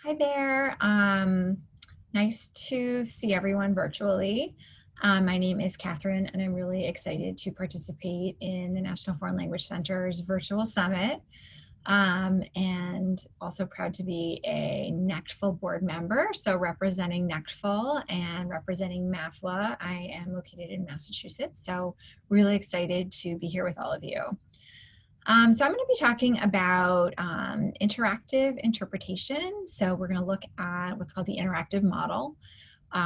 Hi there. Nice to see everyone virtually. My name is Catherine, and I'm really excited to participate in the National Foreign Language Center's Virtual Summit, and also proud to be a NECTFL board member. So representing NECTFL and representing MAFLA, I am located in Massachusetts. So really excited to be here with all of you. So I'm going to be talking about interactive interpretation. So we're going to look at what's called the interactive model,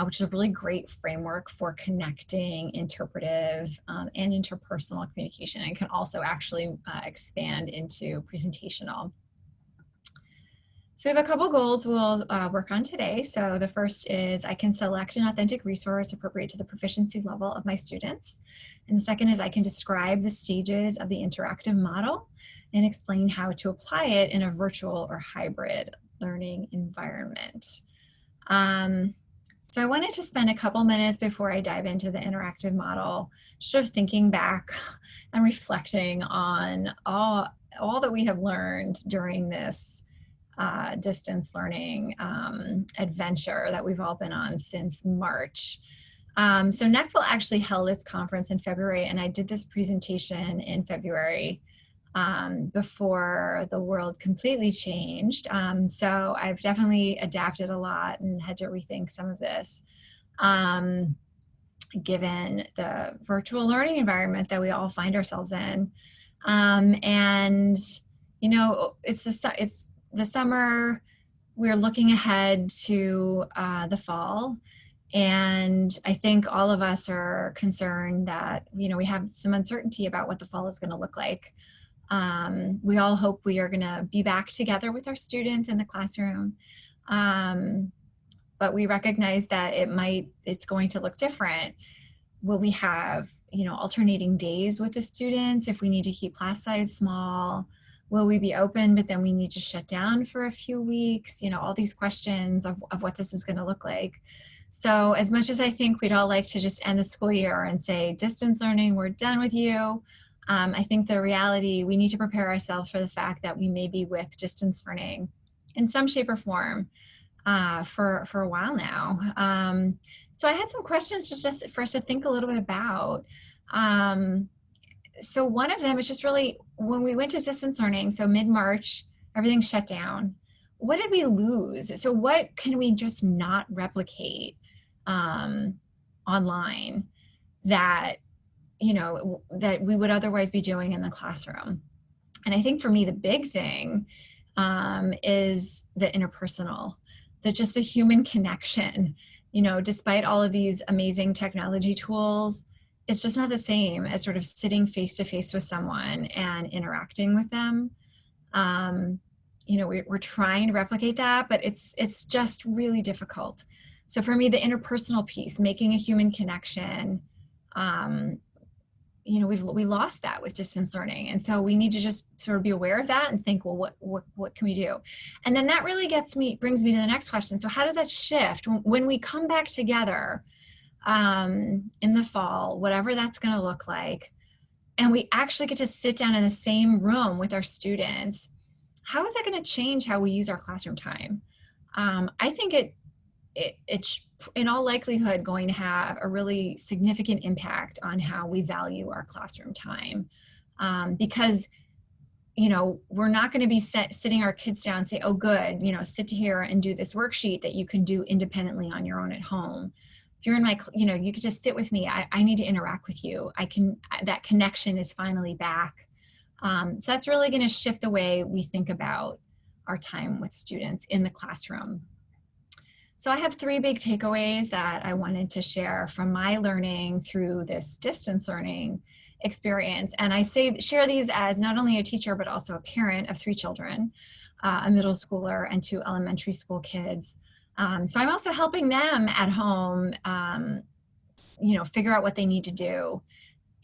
which is a really great framework for connecting interpretive and interpersonal communication, and can also actually expand into presentational. So we have a couple goals we'll work on today. So the first is I can select an authentic resource appropriate to the proficiency level of my students. And the second is I can describe the stages of the interactive model and explain how to apply it in a virtual or hybrid learning environment. So I wanted to spend a couple minutes before I dive into the interactive model, sort of thinking back and reflecting on all that we have learned during this distance learning adventure that we've all been on since March. So NECTFL actually held its conference in February, and I did this presentation in February before the world completely changed. So I've definitely adapted a lot and had to rethink some of this, given the virtual learning environment that we all find ourselves in. And you know, it's the summer, we're looking ahead to the fall, and I think all of us are concerned that, you know, we have some uncertainty about what the fall is going to look like. We all hope we are going to be back together with our students in the classroom, but we recognize that it's going to look different. Will we have, you know, alternating days with the students if we need to keep class size small? Will we be open, but then we need to shut down for a few weeks? You know, all these questions of what this is going to look like. So as much as I think we'd all like to just end the school year and say, distance learning, we're done with you, I think the reality, we need to prepare ourselves for the fact that we may be with distance learning in some shape or form for a while now. So I had some questions just for us to think a little bit about. So one of them is just really, when we went to distance learning, so mid-March, everything shut down. What did we lose? So what can we just not replicate online that, you know, that we would otherwise be doing in the classroom? And I think for me, the big thing is the interpersonal, just the human connection. You know, despite all of these amazing technology tools, it's just not the same as sort of sitting face to face with someone and interacting with them. You know, we're trying to replicate that, but it's just really difficult. So for me, the interpersonal piece, making a human connection, you know, we lost that with distance learning. And so we need to just sort of be aware of that and think, well, what can we do? And then that really brings me to the next question. So how does that shift when we come back together in the fall, whatever that's going to look like, and we actually get to sit down in the same room with our students? How is that going to change how we use our classroom time? I think it's in all likelihood going to have a really significant impact on how we value our classroom time, because, you know, we're not going to be sitting our kids down and say, oh, good, you know, sit here and do this worksheet that you can do independently on your own at home. If you're in my, you know, you could just sit with me. I need to interact with you. That connection is finally back. So that's really going to shift the way we think about our time with students in the classroom. So I have 3 big takeaways that I wanted to share from my learning through this distance learning experience. And I share these as not only a teacher, but also a parent of 3 children, a middle schooler and 2 elementary school kids. So I'm also helping them at home, you know, figure out what they need to do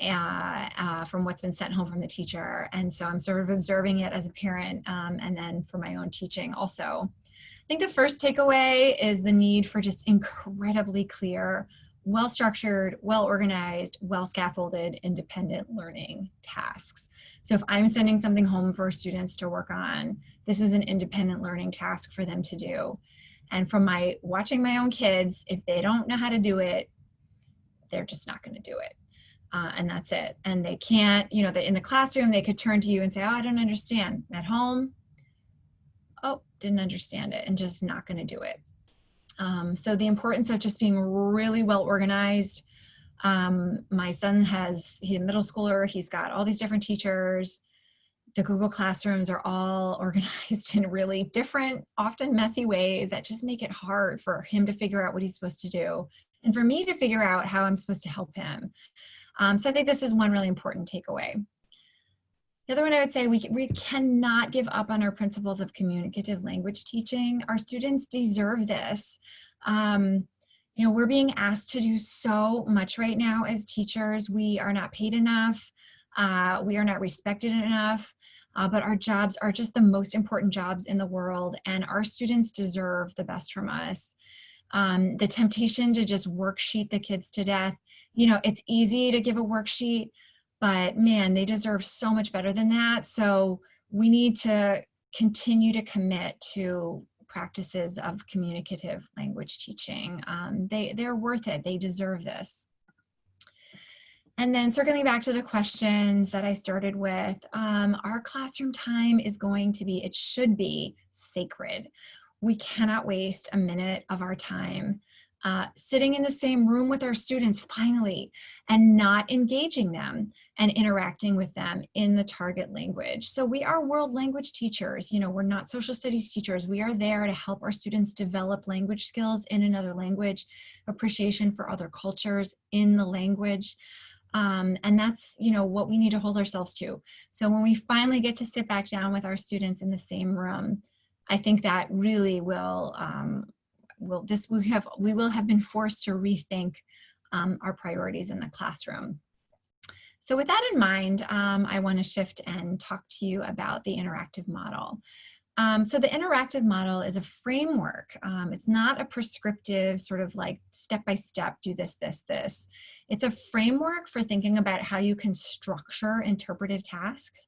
from what's been sent home from the teacher. And so I'm sort of observing it as a parent, and then for my own teaching also. I think the first takeaway is the need for just incredibly clear well-structured, well-organized, well-scaffolded, independent learning tasks. So if I'm sending something home for students to work on, this is an independent learning task for them to do. And from watching my own kids, if they don't know how to do it, they're just not going to do it. And that's it. And they can't, you know, in the classroom, they could turn to you and say, oh, I don't understand. At home, oh, didn't understand it, and just not going to do it. So the importance of just being really well organized. My son he's a middle schooler. He's got all these different teachers. The Google Classrooms are all organized in really different, often messy ways that just make it hard for him to figure out what he's supposed to do, and for me to figure out how I'm supposed to help him. So I think this is one really important takeaway. The other one I would say, we cannot give up on our principles of communicative language teaching. Our students deserve this. You know, we're being asked to do so much right now as teachers. We are not paid enough. We are not respected enough. But our jobs are just the most important jobs in the world, and our students deserve the best from us. The temptation to just worksheet the kids to death. You know, it's easy to give a worksheet, but man, they deserve so much better than that. So we need to continue to commit to practices of communicative language teaching. They're worth it. They deserve this. And then circling back to the questions that I started with, our classroom time is going to be, it should be sacred. We cannot waste a minute of our time sitting in the same room with our students finally, and not engaging them and interacting with them in the target language. So we are world language teachers. You know, we're not social studies teachers. We are there to help our students develop language skills in another language, appreciation for other cultures in the language. And that's, you know, what we need to hold ourselves to. So when we finally get to sit back down with our students in the same room, I think that really will we will have been forced to rethink our priorities in the classroom. So with that in mind, I want to shift and talk to you about the interactive model. So the interactive model is a framework. It's not a prescriptive sort of like step-by-step, do this, this, this. It's a framework for thinking about how you can structure interpretive tasks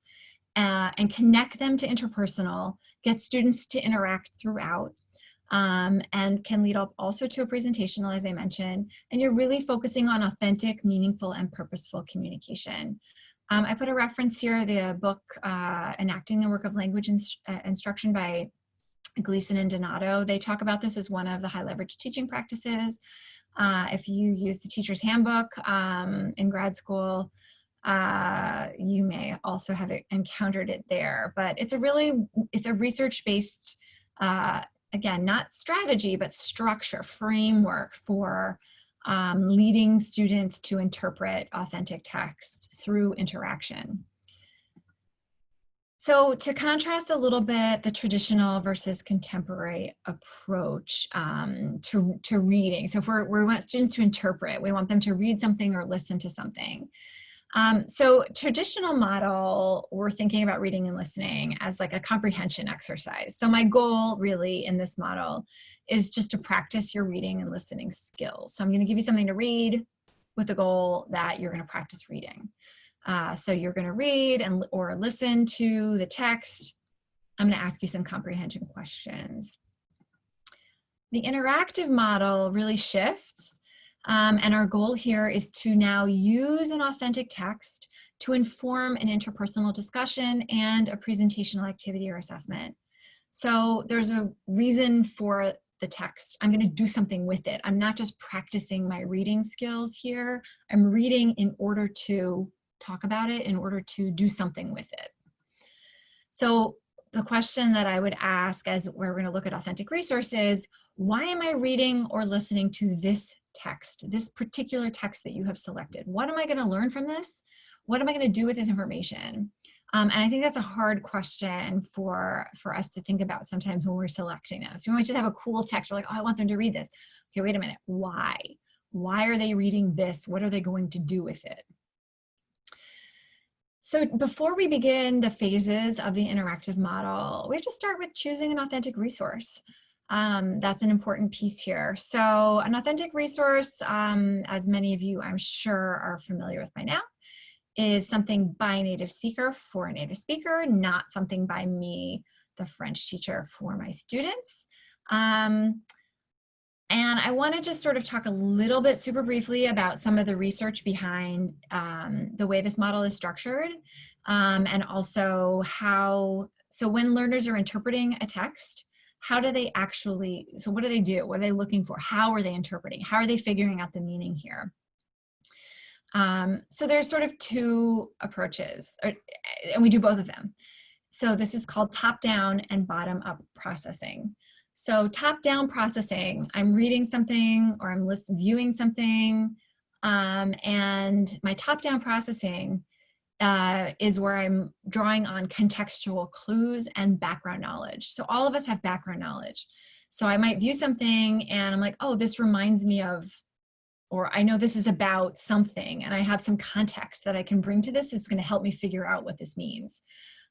and connect them to interpersonal, get students to interact throughout, and can lead up also to a presentational, as I mentioned, and you're really focusing on authentic, meaningful, and purposeful communication. I put a reference here, the book, Enacting the Work of Language Instruction by Gleason and Donato. They talk about this as one of the high leverage teaching practices. If you use the teacher's handbook in grad school, you may also have encountered it there, but it's a research-based, again, not strategy, but structure, framework for leading students to interpret authentic text through interaction. So to contrast a little bit the traditional versus contemporary approach to reading. So if we want students to interpret, we want them to read something or listen to something. So traditional model, we're thinking about reading and listening as like a comprehension exercise. So my goal really in this model is just to practice your reading and listening skills. So I'm going to give you something to read with the goal that you're going to practice reading. So you're going to read or listen to the text. I'm going to ask you some comprehension questions. The interactive model really shifts. And our goal here is to now use an authentic text to inform an interpersonal discussion and a presentational activity or assessment. So there's a reason for the text. I'm going to do something with it. I'm not just practicing my reading skills here. I'm reading in order to talk about it, in order to do something with it. So the question that I would ask as we're going to look at authentic resources, why am I reading or listening to this text, this particular text that you have selected? What am I going to learn from this? What am I going to do with this information? And I think that's a hard question for us to think about sometimes when we're selecting this. We might just have a cool text. We're like, oh, I want them to read this. Okay, wait a minute. Why? Why are they reading this? What are they going to do with it? So before we begin the phases of the interactive model, we have to start with choosing an authentic resource. That's an important piece here. So an authentic resource, as many of you I'm sure are familiar with by now, is something by a native speaker for a native speaker, not something by me, the French teacher, for my students. And I want to just sort of talk a little bit super briefly about some of the research behind the way this model is structured, and also how, so when learners are interpreting a text, how do they actually, so what do they do? What are they looking for? How are they interpreting? How are they figuring out the meaning here? So there's sort of two approaches, and we do both of them. So this is called top-down and bottom-up processing. So top-down processing, I'm reading something or I'm viewing something, and my top-down processing is where I'm drawing on contextual clues and background knowledge. So all of us have background knowledge. So I might view something and I'm like, oh, this reminds me of, or I know this is about something, and I have some context that I can bring to this that's going to help me figure out what this means.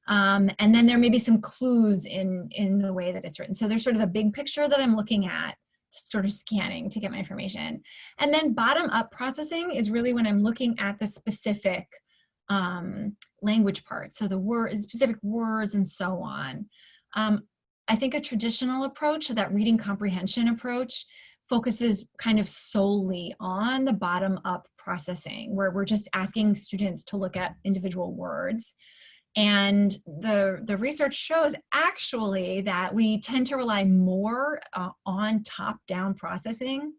And then there may be some clues in the way that it's written. So there's sort of a big picture that I'm looking at, sort of scanning to get my information. And then bottom-up processing is really when I'm looking at the specific language part, so the specific words and so on. I think a traditional approach, so that reading comprehension approach, focuses kind of solely on the bottom-up processing, where we're just asking students to look at individual words. And the research shows actually that we tend to rely more on top-down processing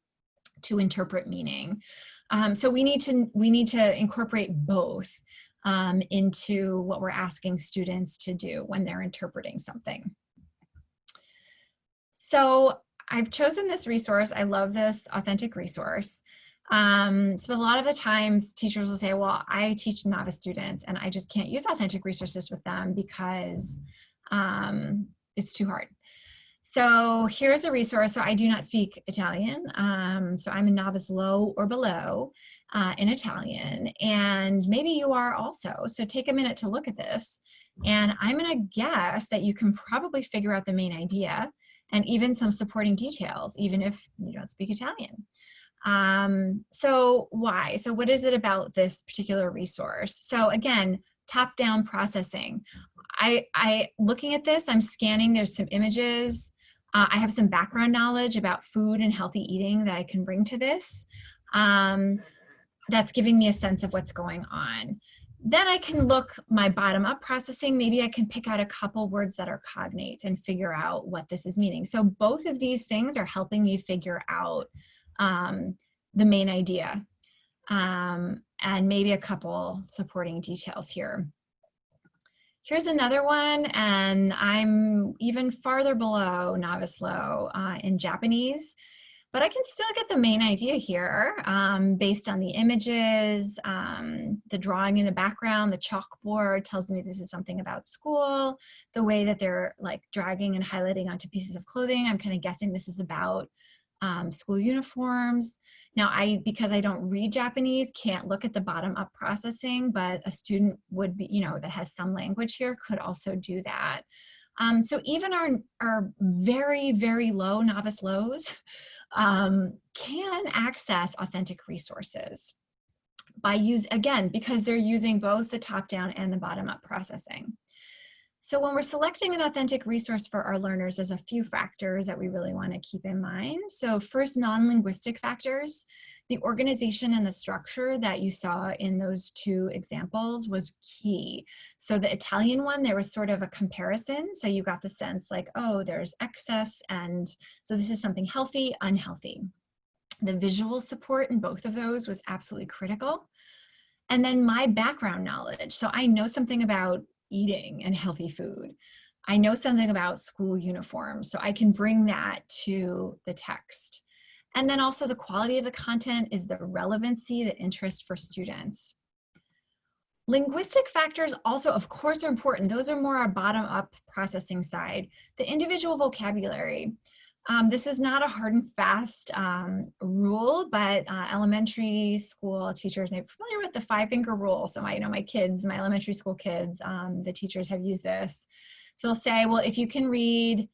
to interpret meaning. So we need to incorporate both into what we're asking students to do when they're interpreting something. So I've chosen this resource. I love this authentic resource. So a lot of the times teachers will say, well, I teach novice students and I just can't use authentic resources with them because it's too hard. So here's a resource. So I do not speak Italian. So I'm a novice low or below in Italian, and maybe you are also. So take a minute to look at this, and I'm gonna guess that you can probably figure out the main idea and even some supporting details, even if you don't speak Italian. So why? So what is it about this particular resource? So again, top-down processing. Looking at this, I'm scanning, there's some images. I have some background knowledge about food and healthy eating that I can bring to this. That's giving me a sense of what's going on. Then I can look my bottom-up processing. Maybe I can pick out a couple words that are cognates and figure out what this is meaning. So both of these things are helping me figure out the main idea, and maybe a couple supporting details here. Here's another one, and I'm even farther below novice low in Japanese, but I can still get the main idea here based on the images, the drawing in the background. The chalkboard tells me this is something about school. The way that they're like dragging and highlighting onto pieces of clothing, I'm kind of guessing this is about school uniforms. Now, because I don't read Japanese, can't look at the bottom-up processing, but a student would be, that has some language here could also do that. So even our very, very low novice lows can access authentic resources again, because they're using both the top-down and the bottom-up processing. So when we're selecting an authentic resource for our learners, there's a few factors that we really want to keep in mind. So first, non-linguistic factors. The organization and the structure that you saw in those two examples was key. So the Italian one, there was sort of a comparison. So you got the sense like, oh, there's excess, and so this is something healthy, unhealthy. The visual support in both of those was absolutely critical. And then my background knowledge. So I know something about eating and healthy food. I know something about school uniforms, so I can bring that to the text. And then also the quality of the content is the relevancy, the interest for students. Linguistic factors also, of course, are important. Those are more our bottom-up processing side. The individual vocabulary. This is not a hard and fast rule, but elementary school teachers may be familiar with the 5-finger rule. So my elementary school kids, the teachers have used this. So they'll say, well, if you can read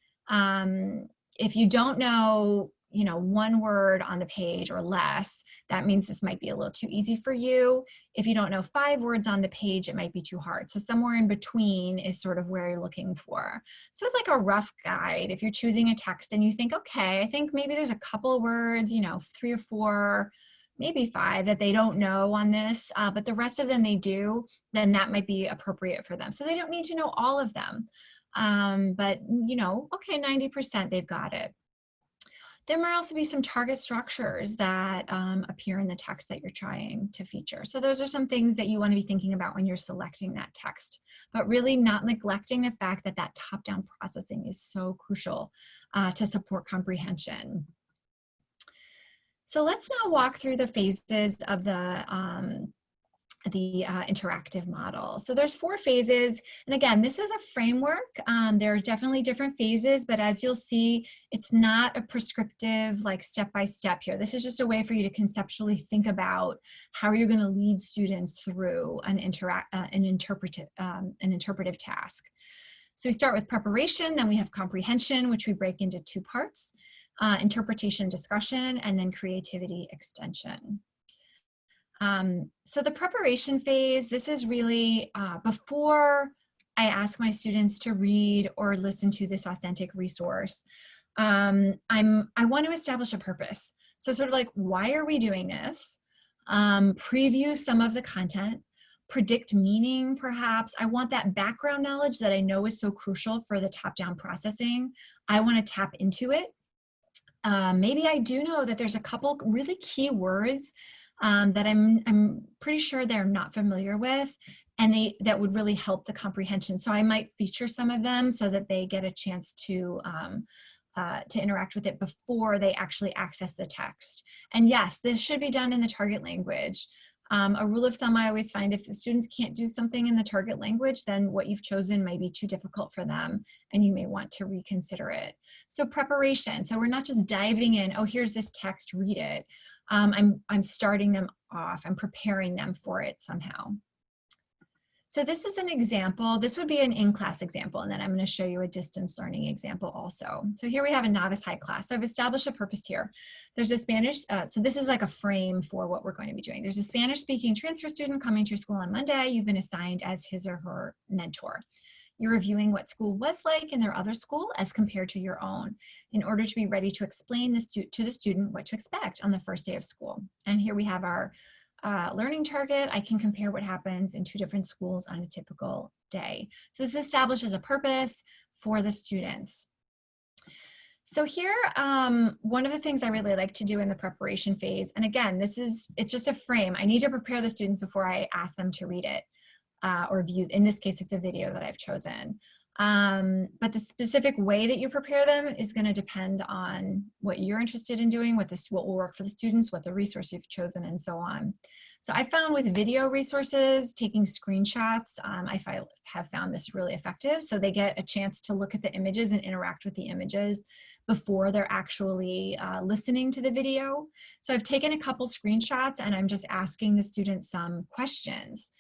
If you don't know, you know, one word on the page or less, that means this might be a little too easy for you. If you don't know 5 words on the page, it might be too hard. So somewhere in between is sort of where you're looking for. So it's like a rough guide. If you're choosing a text and you think, okay, I think maybe there's a couple words, you know, 3 or 4, maybe 5 that they don't know on this, but the rest of them they do, then that might be appropriate for them. So they don't need to know all of them. But you know, okay, 90% they've got it. There might also be some target structures that appear in the text that you're trying to feature. So those are some things that you want to be thinking about when you're selecting that text, but really not neglecting the fact that that top-down processing is so crucial to support comprehension. So let's now walk through the phases of the interactive model. So there's 4 phases. And again, this is a framework. There are definitely different phases, but as you'll see, it's not a prescriptive like step-by-step here. This is just a way for you to conceptually think about how you're going to lead students through an interpretive task. So we start with preparation, then we have comprehension, which we break into 2 parts, interpretation, discussion, and then creativity extension. So the preparation phase, this is really before I ask my students to read or listen to this authentic resource. I want to establish a purpose. So sort of like, why are we doing this? Preview some of the content, predict meaning perhaps. I want that background knowledge that I know is so crucial for the top-down processing. I want to tap into it. Maybe I do know that there's a couple really key words that I'm pretty sure they're not familiar with, and that would really help the comprehension. So I might feature some of them so that they get a chance to interact with it before they actually access the text. And yes, this should be done in the target language. A rule of thumb I always find, if the students can't do something in the target language, then what you've chosen might be too difficult for them and you may want to reconsider it. So preparation, so we're not just diving in, oh, here's this text, read it. I'm starting them off, I'm preparing them for it somehow. So this is an example. This would be an in-class example, and then I'm going to show you a distance learning example also. So here we have a novice high class. So I've established a purpose here. There's a Spanish, so this is like a frame for what we're going to be doing. There's a Spanish-speaking transfer student coming to your school on Monday. You've been assigned as his or her mentor. You're reviewing what school was like in their other school as compared to your own in order to be ready to explain to the student what to expect on the first day of school. And here we have our learning target. I can compare what happens in 2 different schools on a typical day. So this establishes a purpose for the students. So here, one of the things I really like to do in the preparation phase, and again, it's just a frame. I need to prepare the students before I ask them to read it or view. In this case, it's a video that I've chosen. But the specific way that you prepare them is going to depend on what you're interested in doing, what will work for the students, what the resource you've chosen, and so on. So I found with video resources, taking screenshots, I have found this really effective. So they get a chance to look at the images and interact with the images before they're actually listening to the video. So I've taken a couple screenshots and I'm just asking the students some questions.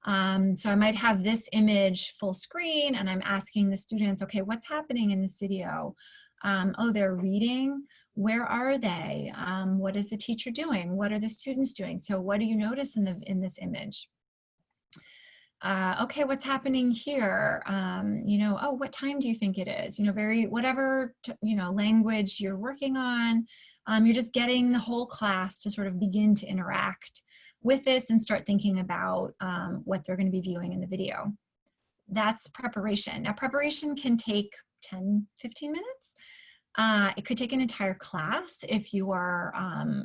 So I might have this image full screen and I'm asking the students, okay, what's happening in this video? Oh, they're reading. Where are they? What is the teacher doing? What are the students doing? So what do you notice in this image? Okay, what's happening here? You know, oh, what time do you think it is? You know, whatever, you know, language you're working on, you're just getting the whole class to sort of begin to interact with this and start thinking about what they're going to be viewing in the video. That's preparation. Now, preparation can take 10, 15 minutes. It could take an entire class if you are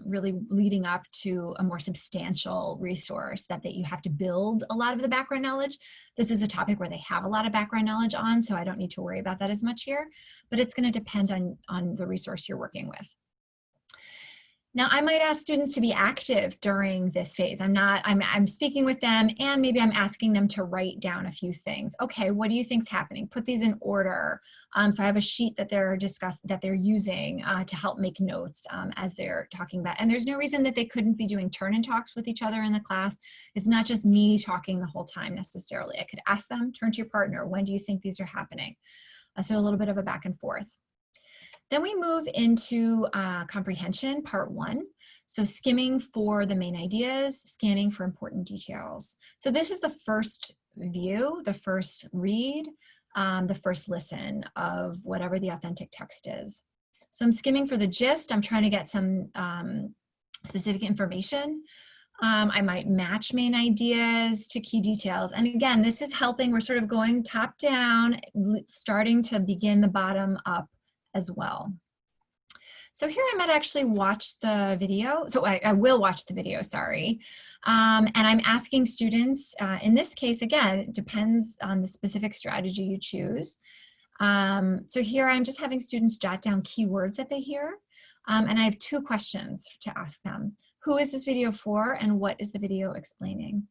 really leading up to a more substantial resource that you have to build a lot of the background knowledge. This is a topic where they have a lot of background knowledge on, so I don't need to worry about that as much here, but it's going to depend on the resource you're working with. Now, I might ask students to be active during this phase. I'm speaking with them and maybe I'm asking them to write down a few things. Okay, what do you think's happening? Put these in order. So I have a sheet that they're using to help make notes as they're talking about. And there's no reason that they couldn't be doing turn and talks with each other in the class. It's not just me talking the whole time necessarily. I could ask them, turn to your partner, when do you think these are happening? So a little bit of a back and forth. Then we move into comprehension, part 1. So skimming for the main ideas, scanning for important details. So this is the first view, the first read, the first listen of whatever the authentic text is. So I'm skimming for the gist. I'm trying to get some specific information. I might match main ideas to key details. And again, this is helping. We're sort of going top down, starting to begin the bottom up as well. So here I might actually watch the video. So I will watch the video, sorry. And I'm asking students, in this case, again, it depends on the specific strategy you choose. So here I'm just having students jot down keywords that they hear. And I have 2 questions to ask them. Who is this video for, and what is the video explaining?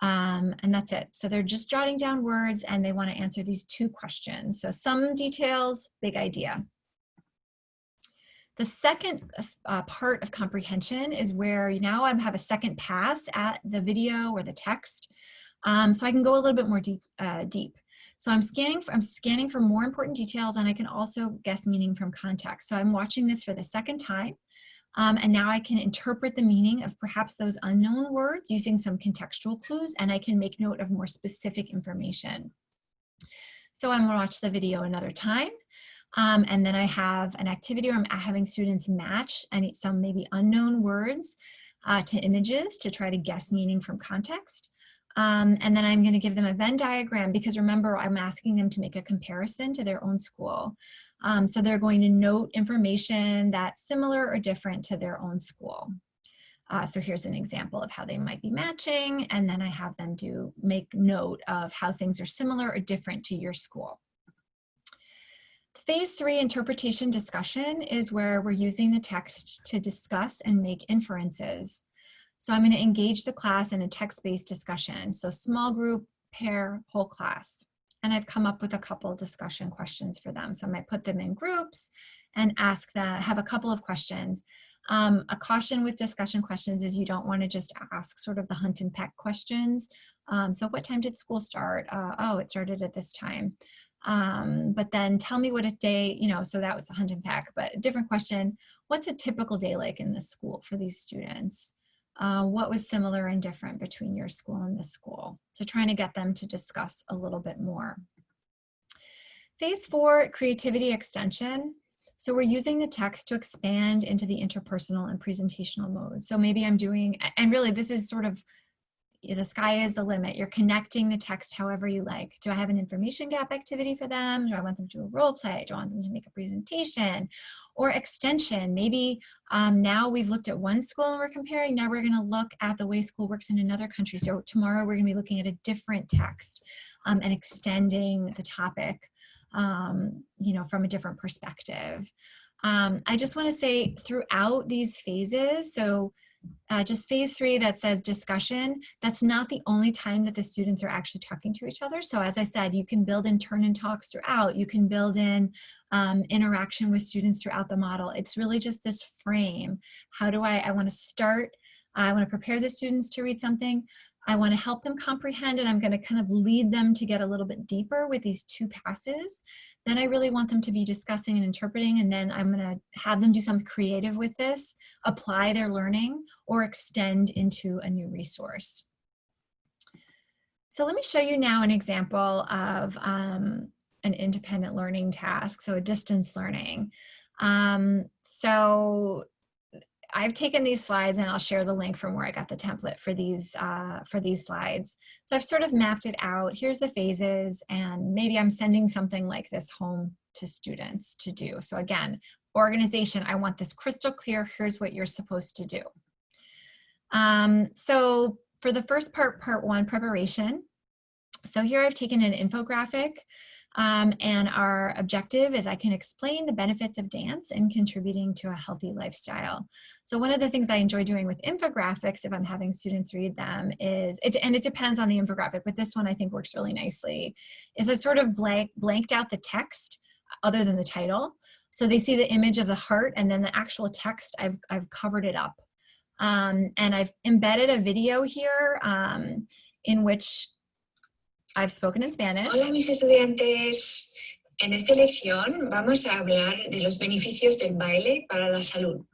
And that's it. So they're just jotting down words, and they want to answer these 2 questions. So some details, big idea. The second part of comprehension is where now I have a second pass at the video or the text, so I can go a little bit more deep. So I'm scanning for more important details, and I can also guess meaning from context. So I'm watching this for the second time, and now I can interpret the meaning of perhaps those unknown words using some contextual clues, and I can make note of more specific information. So I'm gonna watch the video another time. And then I have an activity where I'm having students match some maybe unknown words to images to try to guess meaning from context. And then I'm going to give them a Venn diagram, because remember, I'm asking them to make a comparison to their own school. So they're going to note information that's similar or different to their own school. So here's an example of how they might be matching, and then I have them make note of how things are similar or different to your school. Phase 3 interpretation discussion is where we're using the text to discuss and make inferences. So I'm going to engage the class in a text-based discussion. So small group, pair, whole class. And I've come up with a couple discussion questions for them. So I might put them in groups and have a couple of questions. A caution with discussion questions is you don't want to just ask sort of the hunt and peck questions. So what time did school start? Oh, it started at this time. But then tell me what a day, so that was a hunt and peck, but a different question. What's a typical day like in this school for these students? What was similar and different between your school and this school? So trying to get them to discuss a little bit more. Phase 4, creativity extension. So we're using the text to expand into the interpersonal and presentational modes. So maybe I'm doing, and really this is sort of, the sky is the limit. You're connecting the text however you like. Do I have an information gap activity for them? Do I want them to do a role play? Do I want them to make a presentation? Or extension? Maybe now we've looked at one school and we're comparing. Now we're going to look at the way school works in another country. So tomorrow we're going to be looking at a different text and extending the topic, from a different perspective. I just want to say throughout these phases, so just phase 3 that says discussion, that's not the only time that the students are actually talking to each other. So as I said, you can build in turn and talks throughout. You can build in interaction with students throughout the model. It's really just this frame. How do I want to start, I want to prepare the students to read something. I want to help them comprehend, and I'm going to kind of lead them to get a little bit deeper with these 2 passes. Then I really want them to be discussing and interpreting, and then I'm going to have them do something creative with this, apply their learning, or extend into a new resource. So let me show you now an example of an independent learning task, so a distance learning. So I've taken these slides, and I'll share the link from where I got the template for these slides. So I've sort of mapped it out. Here's the phases, and maybe I'm sending something like this home to students to do. So again, organization, I want this crystal clear. Here's what you're supposed to do. So for the first part 1, preparation. So here I've taken an infographic. And our objective is I can explain the benefits of dance and contributing to a healthy lifestyle. So one of the things I enjoy doing with infographics, if I'm having students read them, is, and it depends on the infographic, but this one I think works really nicely, is I sort of blanked out the text other than the title. So they see the image of the heart, and then the actual text, I've covered it up. And I've embedded a video here in which I've spoken in Spanish. Hola mis estudiantes, En esta lección vamos a hablar de los beneficios del baile para la salud.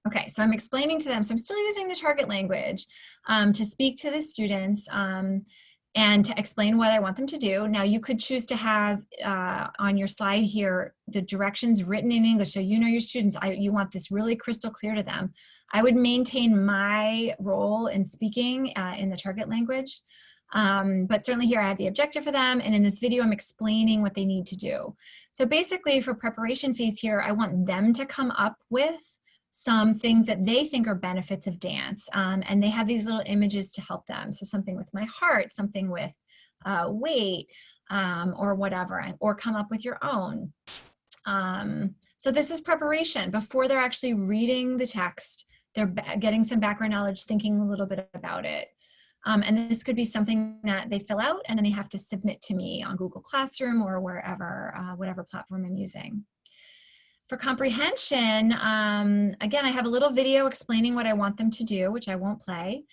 Okay, so I'm explaining to them, so I'm still using the target language to speak to the students and to explain what I want them to do. Now you could choose to have on your slide here the directions written in English, so you know your students, you want this really crystal clear to them. I would maintain my role in speaking in the target language, but certainly here I have the objective for them, and in this video I'm explaining what they need to do. So basically for preparation phase here, I want them to come up with some things that they think are benefits of dance. And they have these little images to help them. So something with my heart, something with weight, or whatever, or come up with your own. So this is preparation. Before they're actually reading the text, they're getting some background knowledge, thinking a little bit about it. And this could be something that they fill out and then they have to submit to me on Google Classroom or wherever, whatever platform I'm using. For comprehension, again, I have a little video explaining what I want them to do, which I won't play.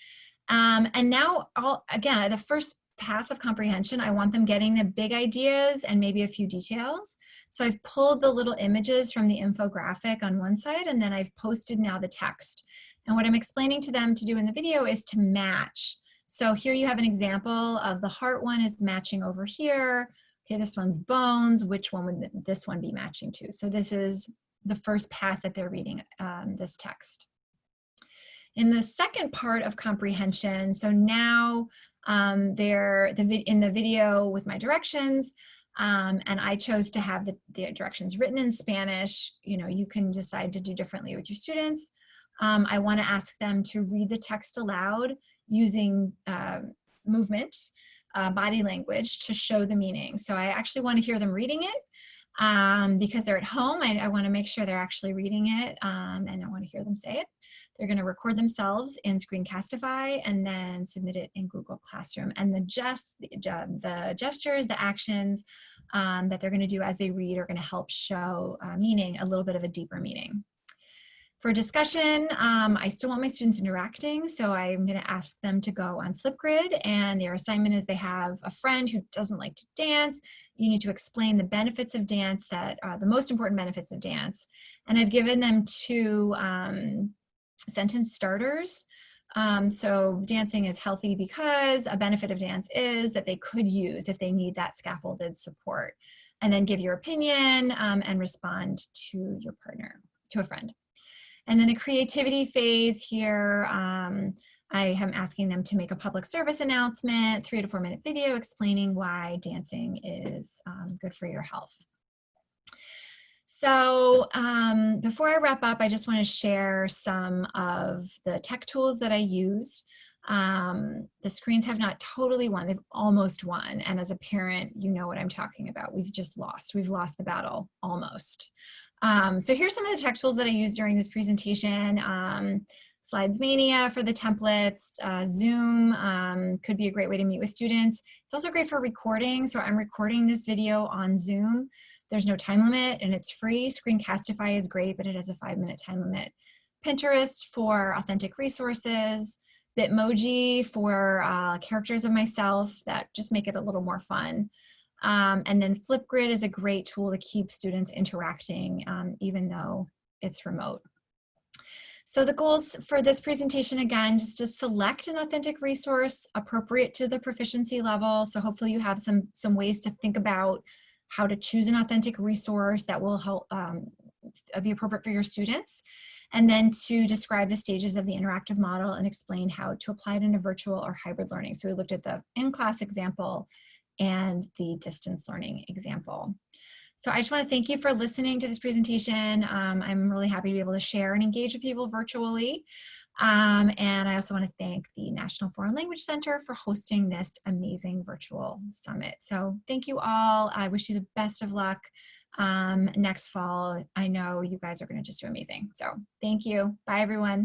And now, again, the first pass of comprehension, I want them getting the big ideas and maybe a few details. So I've pulled the little images from the infographic on one side, and then I've posted now the text. And what I'm explaining to them to do in the video is to match. So here you have an example of the heart one is matching over here. Okay, this one's bones. Which one would this one be matching to? So this is the first pass that they're reading this text. In the second part of comprehension, so now they're in the video with my directions, and I chose to have the directions written in Spanish. You know, you can decide to do differently with your students. I want to ask them to read the text aloud using movement. Body language to show the meaning. So I actually want to hear them reading it because they're at home. I want to make sure they're actually reading it, and I want to hear them say it. They're going to record themselves in Screencastify and then submit it in Google Classroom. And the gestures, the actions that they're going to do as they read are going to help show meaning, a little bit of a deeper meaning. For discussion, I still want my students interacting, so I'm going to ask them to go on Flipgrid, and their assignment is they have a friend who doesn't like to dance. You need to explain the benefits of dance, that are the most important benefits of dance. And I've given them 2 sentence starters. So dancing is healthy because a benefit of dance is that they could use if they need that scaffolded support. And then give your opinion and respond to your partner, to a friend. And then the creativity phase here, I am asking them to make a public service announcement, 3 to 4 minute video explaining why dancing is good for your health. So before I wrap up, I just want to share some of the tech tools that I used. The screens have not totally won, they've almost won. And as a parent, you know what I'm talking about. We've lost the battle, almost. So here's some of the tech tools that I used during this presentation. Slides Mania for the templates, Zoom could be a great way to meet with students. It's also great for recording. So I'm recording this video on Zoom. There's no time limit and it's free. Screencastify is great, but it has a 5-minute time limit. Pinterest for authentic resources. Bitmoji for characters of myself that just make it a little more fun. And then Flipgrid is a great tool to keep students interacting, even though it's remote. So the goals for this presentation, again, just to select an authentic resource appropriate to the proficiency level. So hopefully you have some ways to think about how to choose an authentic resource that will help be appropriate for your students. And then to describe the stages of the interactive model and explain how to apply it in a virtual or hybrid learning. So we looked at the in-class example and the distance learning example. So I just want to thank you for listening to this presentation. I'm really happy to be able to share and engage with people virtually. And I also want to thank the National Foreign Language Center for hosting this amazing virtual summit. So thank you all. I wish you the best of luck next fall. I know you guys are going to just do amazing. So thank you. Bye, everyone.